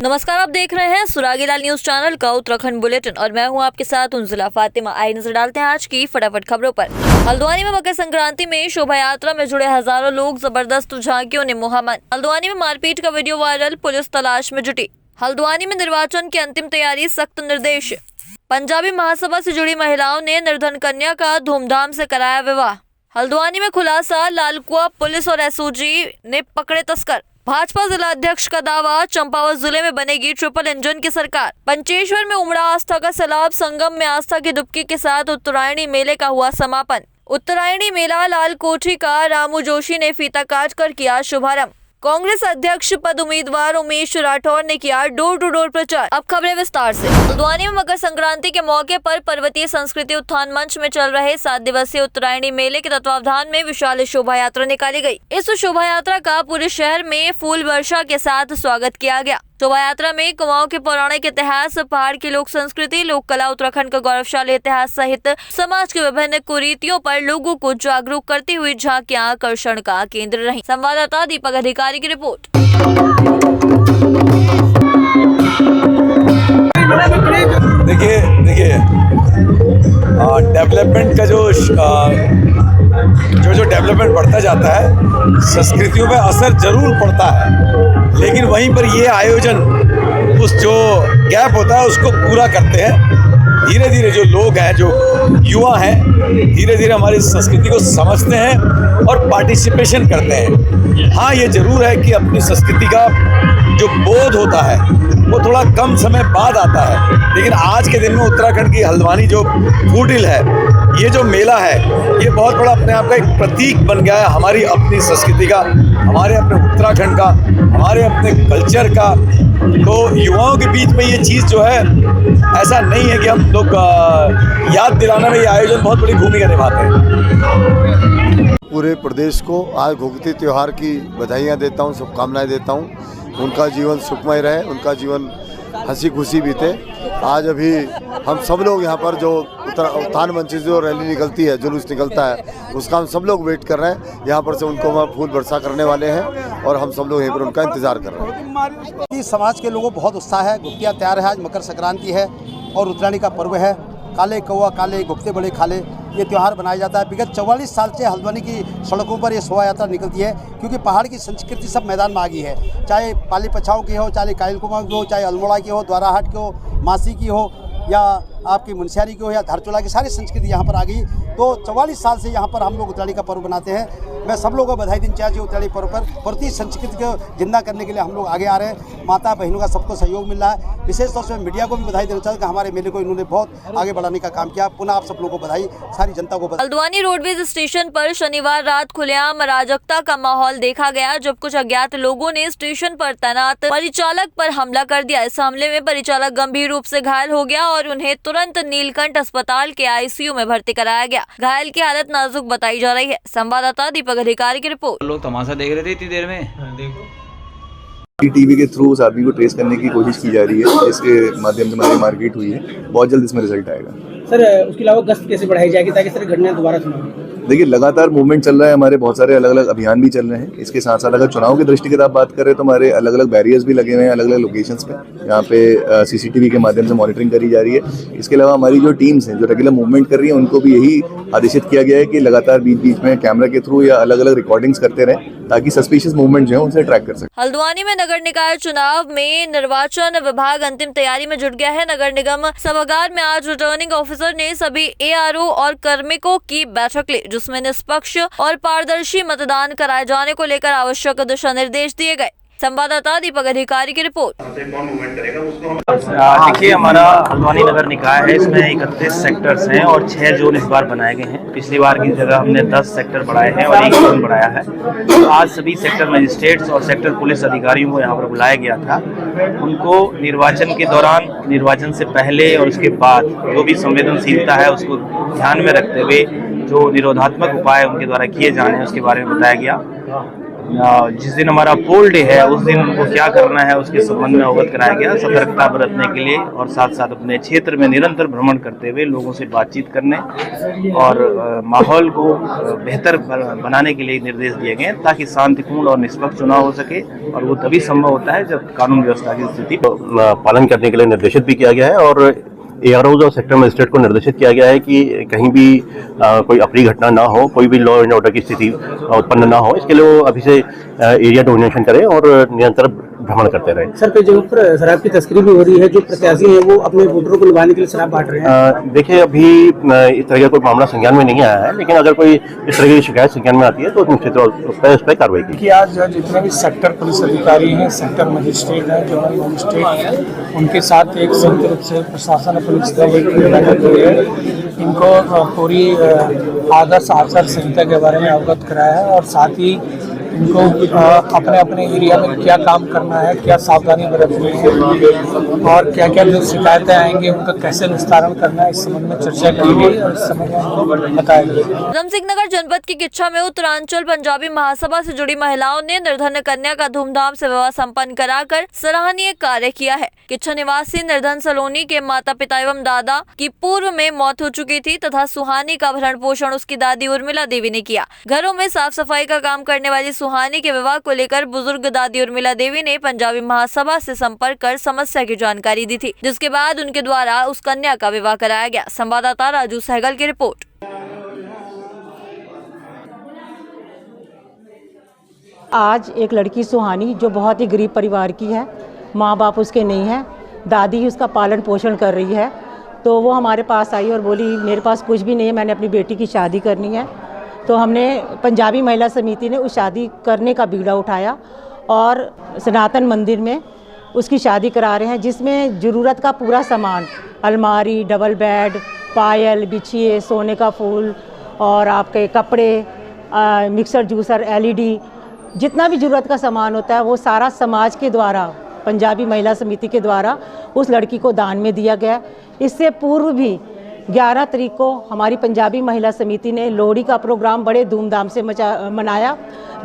नमस्कार, आप देख रहे हैं सुरागीलाल न्यूज चैनल का उत्तराखंड बुलेटिन और मैं हूं आपके साथ उनजिला फातिमा। आइए नजर डालते हैं आज की फटाफट खबरों पर। हल्द्वानी में मकर संक्रांति में शोभा यात्रा में जुड़े हजारों लोग, जबरदस्त झांकियों ने मुहा मन। हल्द्वानी में मारपीट का वीडियो वायरल, पुलिस तलाश में जुटी। हल्द्वानी में निर्वाचन की अंतिम तैयारी, सख्त निर्देश। पंजाबी महासभा से जुड़ी महिलाओं ने निर्धन कन्या का धूमधाम से कराया विवाह। हल्द्वानी में खुलासा, लालकुआ पुलिस और एसओजी ने पकड़े तस्कर। भाजपा जिला अध्यक्ष का दावा, चंपावत जिले में बनेगी ट्रिपल इंजन की सरकार। पंचेश्वर में उमड़ा आस्था का सैलाब, संगम में आस्था की डुबकी के साथ उत्तरायणी मेले का हुआ समापन। उत्तरायणी मेला लाल कोठी का रामू जोशी ने फीता काट कर किया शुभारंभ। कांग्रेस अध्यक्ष पद उम्मीदवार उमेश राठौर ने किया डोर टू डोर प्रचार। अब खबरें विस्तार से। हल्द्वानी में मकर संक्रांति के मौके पर पर्वतीय संस्कृति उत्थान मंच में चल रहे 7 दिवसीय उत्तरायणी मेले के तत्वावधान में विशाल शोभा यात्रा निकाली गई। इस शोभा यात्रा का पूरे शहर में फूल वर्षा के साथ स्वागत किया गया। शोभा यात्रा में कुमाऊं के पौराणिक इतिहास, पहाड़ की लोक संस्कृति, लोक कला, उत्तराखंड का गौरवशाली इतिहास सहित समाज के विभिन्न कुरीतियों पर लोगों को जागरूक करती हुई झांकियां आकर्षण का केंद्र रहीं। संवाददाता दीपक अधिकारी की रिपोर्ट। देखिए डेवलपमेंट का जो डेवलपमेंट बढ़ता जाता है, संस्कृतियों पे असर जरूर पड़ता है, लेकिन वहीं पर ये आयोजन उस जो गैप होता है उसको पूरा करते हैं। धीरे धीरे जो लोग हैं, जो युवा हैं, धीरे धीरे हमारी संस्कृति को समझते हैं और पार्टिसिपेशन करते हैं। हाँ, ये जरूर है कि अपनी संस्कृति का जो बोध होता है वो थोड़ा कम समय बाद आता है, लेकिन आज के दिन में उत्तराखंड की हल्द्वानी जो फूड हिल है, ये जो मेला है, ये बहुत बड़ा अपने आप का एक प्रतीक बन गया है हमारी अपनी संस्कृति का, हमारे अपने उत्तराखंड का, हमारे अपने कल्चर का। तो युवाओं के बीच में ये चीज़ जो है, ऐसा नहीं है कि हम लोग याद दिलाने में ये आयोजन बहुत बड़ी भूमिका निभाते हैं। पूरे प्रदेश को आज घुघती त्यौहार की बधाइयाँ देता हूँ, शुभकामनाएं देता हूँ। उनका जीवन सुखमय रहे, उनका जीवन हंसी खुशी बीते। आज अभी हम सब लोग यहाँ पर जो उत्थान मंच से जो रैली निकलती है, जुलूस निकलता है, उसका हम सब लोग वेट कर रहे हैं। यहाँ पर से उनको हम फूल वर्षा करने वाले हैं और हम सब लोग यहीं पर उनका इंतजार कर रहे हैं। समाज के लोगों को बहुत उत्साह है, गुप्तियाँ तैयार है। आज मकर संक्रांति है और उत्तरायणी का पर्व है। काले कौवा काले, गुप्ते बड़े खाले, ये त्यौहार मनाया जाता है। विगत 44 साल से हल्द्वानी की सड़कों पर ये शोभा यात्रा निकलती है, क्योंकि पहाड़ की संस्कृति सब मैदान में आ गई है। चाहे पाली पछाऊ की हो, चाहे कायल कुमाऊं की हो, चाहे अल्मोड़ा की हो, द्वाराहाट की हो, मासी की हो, या आपकी मुनस्यारी की हो, या धारचूला की, सारी संस्कृति यहाँ पर आ गई। तो 44 साल से यहाँ पर हम लोग उत्तरायणी का पर्व बनाते हैं। मैं सब लोगों को बधाई देना चाहिए उत्तरायणी पर्व पर। भारतीय संस्कृति को जिंदा करने के लिए हम लोग आगे आ रहे हैं। माता बहनों का सबको सहयोग मिल रहा है। विशेष तौर से मीडिया को भी बधाई देना चाहिए कि हमारे मेले को इन्होंने बहुत आगे बढ़ाने का काम किया। पुनः आप सब लोगों को बधाई, सारी जनता को बधाई। हल्द्वानी रोडवेज स्टेशन पर शनिवार रात खुलेआम अराजकता का माहौल देखा गया, जब कुछ अज्ञात लोगों ने स्टेशन पर तैनात परिचालक पर हमला कर दिया। इस हमले में परिचालक गंभीर रूप से घायल हो गया और उन्हें तुरंत नीलकंठ अस्पताल के आईसीयू में भर्ती कराया गया। घायल की हालत नाजुक बताई जा रही है। संवाददाता दीपक अधिकारी की रिपोर्ट। लोग तमाशा देख रहे थे इतनी देर में। टीवी के थ्रू उस आदमी को ट्रेस करने की कोशिश की जा रही है, इसके माध्यम से हमारी मार्केट हुई है। बहुत जल्द इसमें रिजल्ट आएगा। सर, उसके अलावा गश्त कैसे बढ़ाई जाएगी ताकि सर घटनाएं दोबारा न? देखिए, लगातार मूवमेंट चल रहा है, हमारे बहुत सारे अलग अलग अभियान भी चल रहे हैं। इसके साथ साथ अगर चुनाव की दृष्टिगत आप बात करें तो हमारे अलग अलग बैरियर्स भी लगे हुए हैं अलग अलग लोकेशंस पे, यहाँ पे सीसीटीवी के माध्यम से मॉनिटरिंग करी जा रही है। इसके अलावा हमारी जो टीम्स हैं जो रेगुलर मूवमेंट कर रही है, उनको भी यही आदेशित किया गया है कि लगातार बीच बीच में कैमरा के थ्रू या अलग अलग रिकॉर्डिंग्स करते रहें, ताकि सस्पिशियस मूवमेंट जो है उनसे ट्रैक कर सकें। हल्द्वानी में नगर निकाय चुनाव में निर्वाचन विभाग अंतिम तैयारी में जुट गया है। नगर निगम सभागार में आज रिटर्निंग ऑफिसर ने सभी एआरओ और कार्मिकों की बैठक ली, जिसमें निष्पक्ष और पारदर्शी मतदान कराए जाने को लेकर आवश्यक दिशा निर्देश दिए गए। संवाददाता दीपक अधिकारी की रिपोर्ट। देखिए, हमारा हल्द्वानी नगर निकाय है, इसमें 31 सेक्टर्स हैं और 6 जोन इस बार बनाए गए हैं। पिछली बार की जगह हमने 10 सेक्टर बढ़ाए हैं और 1 जोन बढ़ाया है। तो आज सभी सेक्टर मजिस्ट्रेट्स और सेक्टर पुलिस अधिकारियों को यहाँ पर बुलाया गया था। उनको निर्वाचन के दौरान, निर्वाचन से पहले और उसके बाद जो भी संवेदनशीलता है उसको ध्यान में रखते हुए जो निरोधात्मक उपाय उनके द्वारा किए जाने हैं उसके बारे में बताया गया। जिस दिन हमारा पोल डे है उस दिन उनको क्या करना है उसके संबंध में अवगत कराया गया, सतर्कता बरतने के लिए, और साथ साथ अपने क्षेत्र में निरंतर भ्रमण करते हुए लोगों से बातचीत करने और माहौल को बेहतर बनाने के लिए निर्देश दिए गए ताकि शांतिपूर्ण और निष्पक्ष चुनाव हो सके, और वो तभी संभव होता है जब कानून व्यवस्था की स्थिति पालन करने के लिए निर्देशित भी किया गया है। और AROs और सेक्टर मजिस्ट्रेट को निर्देशित किया गया है कि कहीं भी कोई अप्रिय घटना ना हो, कोई भी लॉ एंड ऑर्डर की स्थिति उत्पन्न ना हो, इसके लिए वो अभी से एरिया डोमिनेशन करें और निरंतर भ्रमण करते रहे। सर, पे जो शराब की तस्करी भी हो रही है, जो प्रत्याशी है वो अपने वोटरों को लुभाने के लिए शराब बांट रहे हैं। देखिए, अभी इस तरह का कोई मामला संज्ञान में नहीं आया है, लेकिन अगर कोई इस तरह की शिकायत संज्ञान में आती है तो निश्चित उस पर कार्रवाई की। कि आज जितने भी सेक्टर पुलिस अधिकारी हैं, सेक्टर मजिस्ट्रेट हैं, जोनल मजिस्ट्रेट हैं, उनके साथ एक संयुक्त रूप से प्रशासन और पुलिस दल एक बैठक हुई है। इनको पूरी आदर्श आचार संहिता के बारे में अवगत कराया है और साथ ही इनको अपने अपने एरिया में क्या काम करना है, क्या सावधानी बरतनी है और क्या क्या जो शिकायतें आएंगी उनका कैसे निस्तारण करना है, इस संबंध में चर्चा की गई और इस संबंध में बताया गया। उधमसिंह नगर जनपद की किच्छा में उत्तरांचल पंजाबी महासभा से जुड़ी महिलाओं ने निर्धन कन्या का धूमधाम से विवाह संपन्न कराकर सराहनीय कार्य किया है। किच्छा निवासी निर्धन सलोनी के माता पिता एवं दादा की पूर्व में मौत हो चुकी थी तथा सुहानी का भरण पोषण उसकी दादी उर्मिला देवी ने किया। घरों में साफ सफाई का काम करने वाली सुहानी के विवाह को लेकर बुजुर्ग दादी उर्मिला देवी ने पंजाबी महासभा से संपर्क कर समस्या की जानकारी दी थी, जिसके बाद उनके द्वारा उस कन्या का विवाह कराया गया। संवाददाता राजू सहगल की रिपोर्ट। आज एक लड़की सुहानी जो बहुत ही गरीब परिवार की है, माँ बाप उसके नहीं है, दादी ही उसका पालन पोषण कर रही है, तो वो हमारे पास आई और बोली मेरे पास कुछ भी नहीं है, मैंने अपनी बेटी की शादी करनी है। तो हमने पंजाबी महिला समिति ने उस शादी करने का बीड़ा उठाया और सनातन मंदिर में उसकी शादी करा रहे हैं, जिसमें ज़रूरत का पूरा सामान, अलमारी, डबल बेड, पायल, बिछिए, सोने का फूल और आपके कपड़े, मिक्सर जूसर, LED, जितना भी ज़रूरत का सामान होता है वो सारा समाज के द्वारा, पंजाबी महिला समिति के द्वारा उस लड़की को दान में दिया गया। इससे पूर्व भी 11 तारीख को हमारी पंजाबी महिला समिति ने लोहड़ी का प्रोग्राम बड़े धूमधाम से मनाया,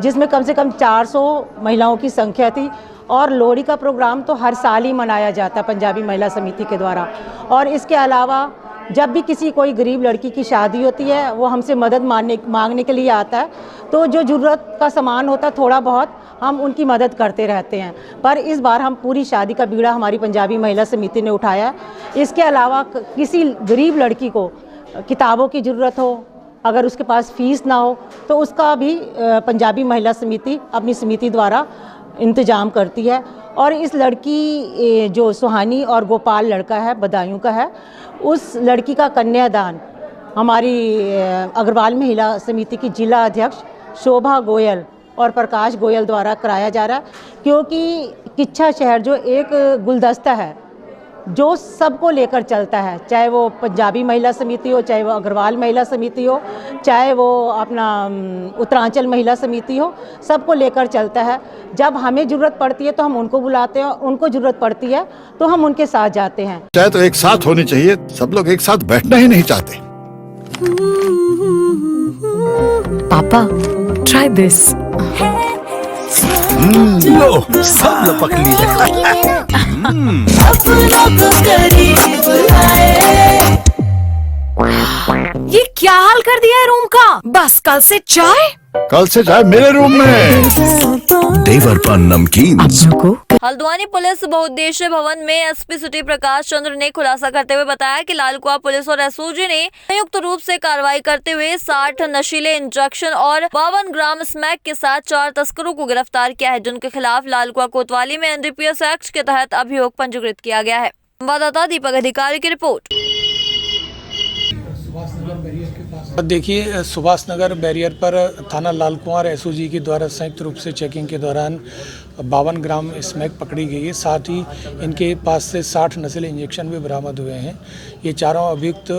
जिसमें कम से कम 400 महिलाओं की संख्या थी। और लोहड़ी का प्रोग्राम तो हर साल ही मनाया जाता है पंजाबी महिला समिति के द्वारा। और इसके अलावा जब भी किसी कोई गरीब लड़की की शादी होती है वो हमसे मदद मांगने के लिए आता है, तो जो ज़रूरत का सामान होता है थोड़ा बहुत हम उनकी मदद करते रहते हैं। पर इस बार हम पूरी शादी का बीड़ा हमारी पंजाबी महिला समिति ने उठाया। इसके अलावा किसी गरीब लड़की को किताबों की ज़रूरत हो, अगर उसके पास फ़ीस ना हो, तो उसका भी पंजाबी महिला समिति अपनी समिति द्वारा इंतज़ाम करती है। और इस लड़की जो सुहानी और गोपाल लड़का है, बदायूं का है, उस लड़की का कन्यादान हमारी अग्रवाल महिला समिति की जिला अध्यक्ष शोभा गोयल और प्रकाश गोयल द्वारा कराया जा रहा है, क्योंकि किच्छा शहर जो एक गुलदस्ता है जो सबको लेकर चलता है, चाहे वो पंजाबी महिला समिति हो, चाहे वो अग्रवाल महिला समिति हो, चाहे वो अपना उत्तरांचल महिला समिति हो, सबको लेकर चलता है। जब हमें ज़रूरत पड़ती है तो हम उनको बुलाते हैं, उनको ज़रूरत पड़ती है तो हम उनके साथ जाते हैं। चाहे तो एक साथ होनी चाहिए, सब लोग एक साथ बैठना ही नहीं चाहते। पापा, ट्राई दिस। लो, सब लपक ली। ये क्या हाल कर दिया है रूम का? बस कल से चाय मेरे रूम में। देवरपन नमकीन। हल्द्वानी पुलिस बहुउद्देशीय भवन में एसपी सिटी प्रकाश चंद्र ने खुलासा करते हुए बताया कि लालकुआ पुलिस और एसओजी ने संयुक्त रूप से कार्रवाई करते हुए 60 नशीले इंजेक्शन और 52 ग्राम स्मैक के साथ 4 तस्करों को गिरफ्तार किया है, जिनके खिलाफ लालकुआ कोतवाली में NDPS एक्ट के तहत अभियोग पंजीकृत किया गया है। संवाददाता दीपक अधिकारी की रिपोर्ट। देखिए, सुभाष नगर बैरियर पर थाना लालकुआं और एसओजी के द्वारा संयुक्त रूप से चेकिंग के दौरान 52 ग्राम स्मैक पकड़ी गई है। साथ ही इनके पास से 60 नशीले इंजेक्शन भी बरामद हुए हैं। ये चारों अभियुक्त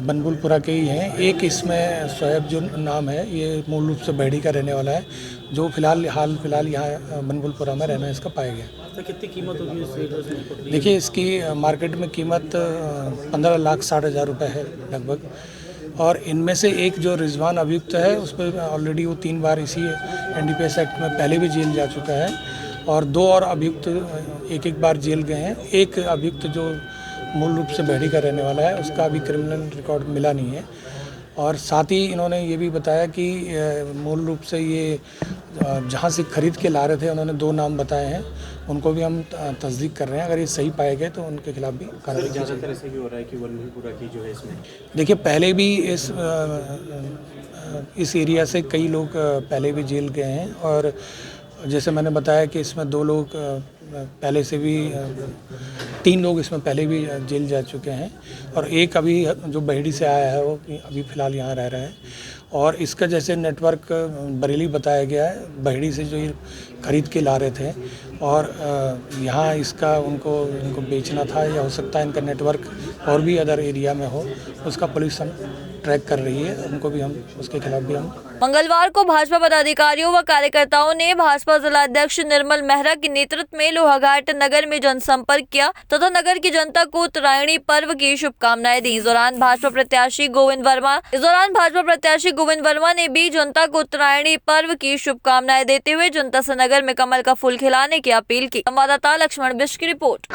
बनबुलपुरा के ही हैं। एक इसमें शोएब जो नाम है, ये मूल रूप से बैड़ी का रहने वाला है, जो हाल फिलहाल यहाँ बनबुलपुरा में रहना इसका पाया गया। तो कितनी कीमत होगी? देखिए, इसकी मार्केट में कीमत 15,60,000 रुपये है लगभग, और इनमें से एक जो रिजवान अभियुक्त है उस पर ऑलरेडी वो 3 बार इसी NDPS एक्ट में पहले भी जेल जा चुका है और 2 और अभियुक्त एक बार जेल गए हैं। एक अभियुक्त जो मूल रूप से बेहड़ी का रहने वाला है उसका अभी क्रिमिनल रिकॉर्ड मिला नहीं है। और साथ ही इन्होंने ये भी बताया कि मूल रूप से ये जहाँ से खरीद के ला रहे थे उन्होंने 2 नाम बताए हैं, उनको भी हम तस्दीक कर रहे हैं। अगर ये सही पाए गए तो उनके खिलाफ भी कार्रवाई की जाएगी। ऐसे भी हो रहा है कि वनपुरा की जो है इसमें देखिए पहले भी इस एरिया से कई लोग पहले भी जेल गए हैं और जैसे मैंने बताया कि इसमें 2 लोग पहले से भी 3 लोग इसमें पहले भी जेल जा चुके हैं और एक अभी जो बहेड़ी से आया है वो अभी फ़िलहाल यहाँ रह रहा है। और इसका जैसे नेटवर्क बरेली बताया गया है, बहेड़ी से जो ये खरीद के ला रहे थे और यहाँ इसका उनको बेचना था या हो सकता है इनका नेटवर्क और भी अदर एरिया में हो, उसका पुलिस हम ट्रैक कर रही है, उनको भी हम उसके खिलाफ भी हम। मंगलवार को भाजपा पदाधिकारियों व कार्यकर्ताओं ने भाजपा जिला अध्यक्ष निर्मल मेहरा के नेतृत्व में लोहाघाट नगर में जनसंपर्क किया तथा नगर की जनता को उत्तरायणी पर्व की शुभकामनाएं दी। इस दौरान भाजपा प्रत्याशी गोविंद वर्मा ने भी जनता को उत्तरायणी पर्व की शुभकामनाएं देते हुए जनता से नगर में कमल का फूल खिलाने की अपील की। संवाददाता लक्ष्मण बिष्ट की रिपोर्ट।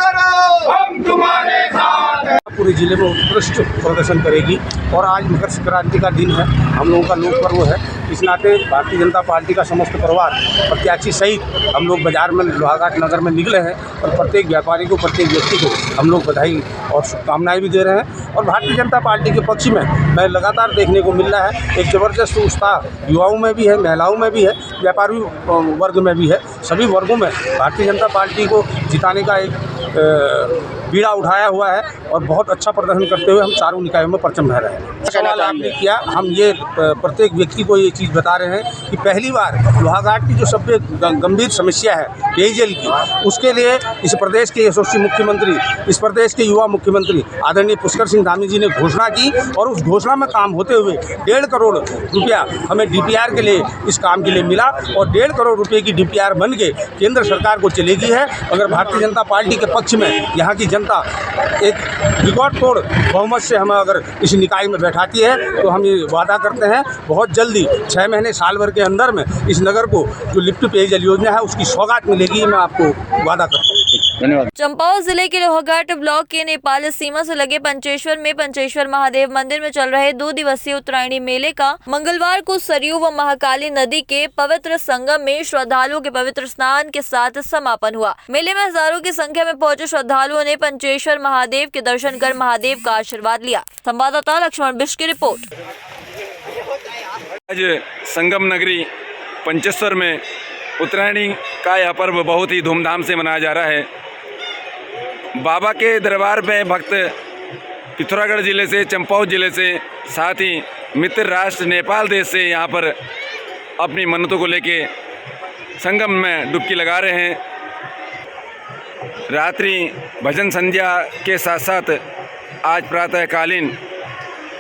पूरे जिले में उत्कृष्ट प्रदर्शन करेगी और आज मकर संक्रांति का दिन है, हम लोगों का लोक पर्व है। इस नाते भारतीय जनता पार्टी का समस्त परिवार प्रत्याशी सहित हम लोग बाजार में लोहाघाट नगर में निकले हैं और प्रत्येक व्यापारी को, प्रत्येक व्यक्ति को हम लोग बधाई और शुभकामनाएं भी दे रहे हैं। और भारतीय जनता पार्टी के पक्ष में मैं लगातार देखने को मिल रहा है एक ज़बरदस्त उत्साह युवाओं में भी है, महिलाओं में भी है, व्यापारी वर्ग में भी है। सभी वर्गों में भारतीय जनता पार्टी को जिताने का एक बीड़ा उठाया हुआ है और बहुत अच्छा प्रदर्शन करते हुए हम चारों निकायों में परचम लहरा रहे हैं। सवाल आपने किया, हम ये प्रत्येक व्यक्ति को ये चीज़ बता रहे हैं कि पहली बार लोहाघाट की जो सबसे गंभीर समस्या है पेयजल की, उसके लिए इस प्रदेश के यशस्वी मुख्यमंत्री, इस प्रदेश के युवा मुख्यमंत्री आदरणीय पुष्कर सिंह धामी जी ने घोषणा की और उस घोषणा में काम होते हुए 1.5 करोड़ रुपया हमें DPR के लिए इस काम के लिए मिला और 1.5 करोड़ रुपये की DPR बन के केंद्र सरकार को चलेगी है। अगर भारतीय जनता पार्टी के पक्ष में यहाँ की जनता एक रिकॉर्ड तोड़ बहुमत से हमें अगर इस निकाय में बैठाती है तो हम ये वादा करते हैं बहुत जल्दी 6 महीने साल भर के अंदर में इस नगर को जो लिफ्ट पेयजल योजना है उसकी सौगात मिलेगी, मैं आपको वादा करता हूँ। धन्यवाद। चंपावत जिले के लोहाघाट ब्लॉक के नेपाल सीमा से लगे पंचेश्वर में पंचेश्वर महादेव मंदिर में चल रहे 2 दिवसीय उत्तरायणी मेले का मंगलवार को सरयू व महाकाली नदी के पवित्र संगम में श्रद्धालुओं के पवित्र स्नान के साथ समापन हुआ। मेले में हजारों की संख्या में पहुंचे श्रद्धालुओं ने पंचेश्वर महादेव के दर्शन कर महादेव का आशीर्वाद लिया। संवाददाता लक्ष्मण बिष्ट की रिपोर्ट। आज संगम नगरी पंचेश्वर में उत्तरायणी का यह पर्व बहुत ही धूमधाम से मनाया जा रहा है। बाबा के दरबार में भक्त पिथौरागढ़ जिले से, चंपावत जिले से, साथ ही मित्र राष्ट्र नेपाल देश से यहाँ पर अपनी मन्नतों को लेके संगम में डुबकी लगा रहे हैं। रात्रि भजन संध्या के साथ साथ आज प्रातःकालीन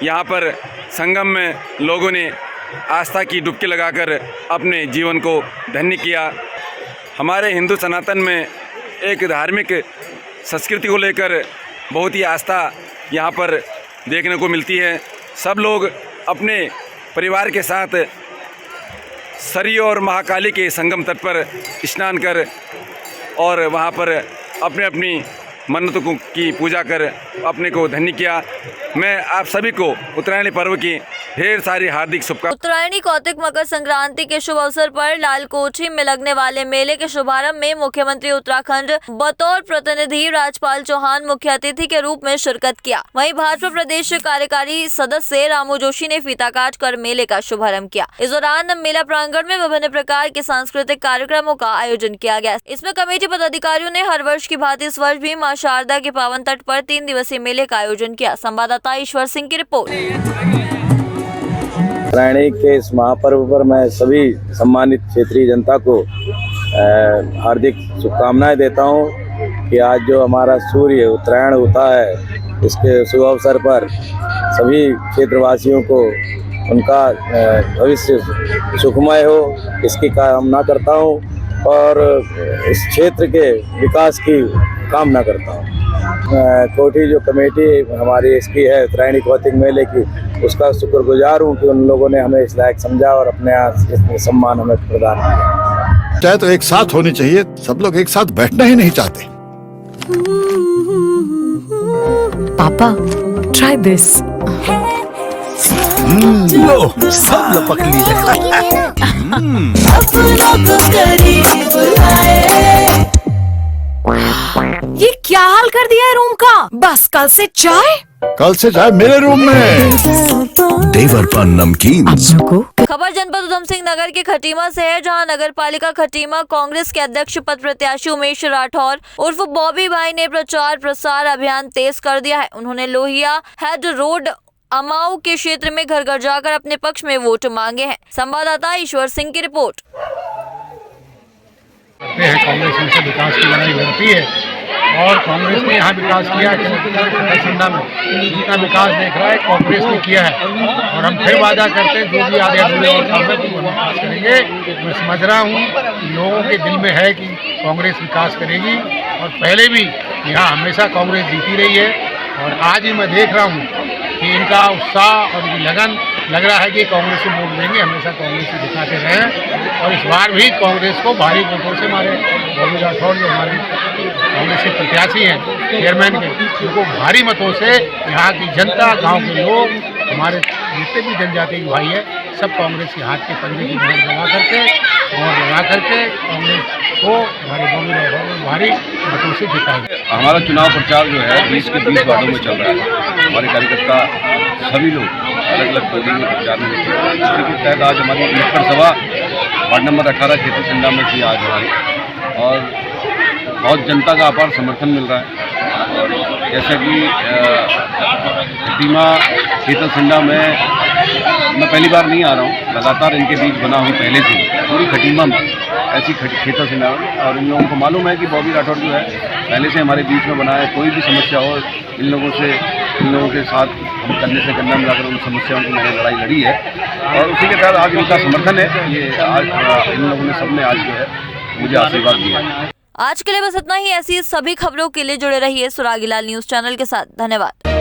यहाँ पर संगम में लोगों ने आस्था की डुबकी लगाकर अपने जीवन को धन्य किया। हमारे हिंदू सनातन में एक धार्मिक संस्कृति को लेकर बहुत ही आस्था यहाँ पर देखने को मिलती है। सब लोग अपने परिवार के साथ सरयू और महाकाली के संगम तट पर स्नान कर और वहाँ पर अपने अपनी मन्नतों की पूजा कर अपने को धन्य किया। मैं आप सभी को उत्तरायणी पर्व की ढेर सारी हार्दिक शुभकामनाएं। उत्तरायणी कौतिक मकर संक्रांति के शुभ अवसर पर लालकोठी में लगने वाले मेले के शुभारंभ में मुख्यमंत्री उत्तराखंड बतौर प्रतिनिधि राजपाल चौहान मुख्य अतिथि के रूप में शिरकत किया। वहीं भाजपा प्रदेश कार्यकारी सदस्य रामू जोशी ने फीता काट कर मेले का शुभारंभ किया। इस दौरान मेला प्रांगण में विभिन्न प्रकार के सांस्कृतिक कार्यक्रमों का आयोजन किया गया। इसमें कमेटी पदाधिकारियों ने हर वर्ष की भांति इस वर्ष भी मां शारदा के पावन तट पर 3 दिवसीय मेले का आयोजन किया। संवाददाता ईश्वर सिंह की रिपोर्ट। उत्तरायणी के इस महापर्व पर मैं सभी सम्मानित क्षेत्रीय जनता को हार्दिक शुभकामनाएं देता हूं कि आज जो हमारा सूर्य उत्तरायण होता है, इसके शुभ अवसर पर सभी क्षेत्रवासियों को उनका भविष्य सुखमय हो, इसकी कामना करता हूं और इस क्षेत्र के विकास की कामना करता हूं। कोठी जो कमेटी हमारी इसकी है उत्तरायणी कौतिक मेले की, उसका शुक्रगुजार हूँ कि उन लोगों ने हमें इस लायक समझा और अपने यहाँ सम्मान हमें प्रदान किया। चाहे तो एक साथ होनी चाहिए, सब लोग एक साथ बैठना ही नहीं चाहते। पापा ट्राई दिस। लो सब पक ये क्या हाल कर दिया है रूम का? बस कल से चाय। कल से चाय मेरे रूम में। देवर पान नमकीन। खबर जनपद उधम सिंह नगर के खटीमा से है, जहां नगर पालिका खटीमा कांग्रेस के अध्यक्ष पद प्रत्याशी उमेश राठौर उर्फ बॉबी भाई ने प्रचार प्रसार अभियान तेज कर दिया है। उन्होंने लोहिया हेड रोड अमाऊ के क्षेत्र में घर घर जाकर अपने पक्ष में वोट मांगे हैं। संवाददाता ईश्वर सिंह की रिपोर्ट। कांग्रेस इनसे विकास की लड़ाई लड़ती है और कांग्रेस ने यहाँ विकास किया है। संडा में जितना विकास देख रहा है कांग्रेस ने किया है और हम फिर वादा करते हैं जो भी आगे अधूरे और काम है वो विकास करेंगे। मैं समझ रहा हूँ कि लोगों के दिल में है कि कांग्रेस विकास करेगी और पहले भी यहाँ हमेशा कांग्रेस जीती रही है और आज ही मैं देख रहा हूँ कि इनका उत्साह और इनकी लगन लग रहा है कि कांग्रेस को वोट देंगे। हमेशा कांग्रेस को दिखाते रहे और इस बार भी कांग्रेस को भारी वोटों से हमारे बॉबी राठौर जो हमारे कांग्रेस के प्रत्याशी हैं चेयरमैन के, उनको भारी मतों से यहाँ की जनता, गांव के लोग, हमारे जितने भी जनजाति के भाई है, सब कांग्रेस के हाथ के पंजे की मोहर लगा करके कांग्रेस को हमारे बॉबी राठौर को भारी मतों से जिताएंगे। हमारा चुनाव प्रचार जो है 20 के 20 वार्डों में चल रहा है। हमारे कार्यकर्ता सभी लोग अलग अलग बोली में प्रचार में इसी के तहत आज हमारी नुक्कड़ सभा वार्ड नंबर 18 खेतर सिंडा में थी आज हमारी और बहुत जनता का अपार समर्थन मिल रहा है। और जैसा कि खटीमा खेतर सिंडा में मैं पहली बार नहीं आ रहा हूँ, लगातार इनके बीच बना हूँ पहले से पूरी खटीमा में ऐसी खेतर सिंडा में। और इन लोगों को मालूम है कि बॉबी राठौर जो है पहले से हमारे बीच में बना है। कोई भी समस्या हो इन लोगों के साथ हम करने से करना मिलाकर उन समस्याओं की मैंने लड़ाई लड़ी है और उसी के तहत आज इनका समर्थन है। ये आज इन लोगों ने सबने आज जो है मुझे आशीर्वाद दिया। आज के लिए बस इतना ही। ऐसी सभी खबरों के लिए जुड़े रहिए सुरागीलाल न्यूज चैनल के साथ। धन्यवाद।